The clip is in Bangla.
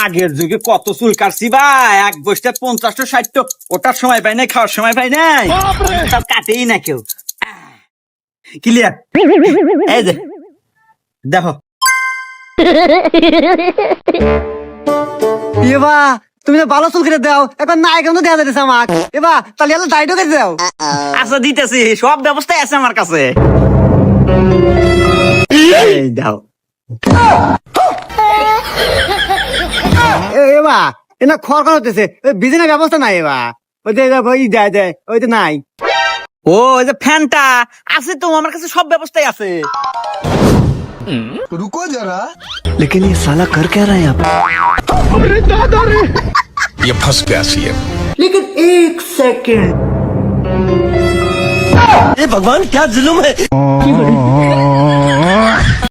আগের যুগে কত চুল কাটছি ভাই, এক বসতে 50-60, ওটার সময় পাই নাই, খাওয়ার সময় পাই নাই, সব কাটেই না কেউ। ক্লিয়ার? এই যে দেখো। এবা তুমি তো ভালো চুল কেটে দাও, এখন না এখন তো দেওয়া যাচ্ছে আমাক। এবা তাহলে এলো দাড়িও কেটে দাও। আচ্ছা দিতেছি, সব ব্যবস্থাই আছে আমার কাছে। এই দাও। এবা এনা খড় খড় হতেছে, বিজনেস ব্যবস্থা নাই। এবা ওই যে ওই দেয় দেয় ওই তো নাই। ও ওই যে ফ্যানটা আছে তো আমার কাছে, সব ব্যবস্থাই আছে। रुको जरा। लेकिन ये साला कर क्या रहा है यहाँ पे? ये फंस गया सीएम। लेकिन एक सेकंड, भगवान क्या जुल्म है।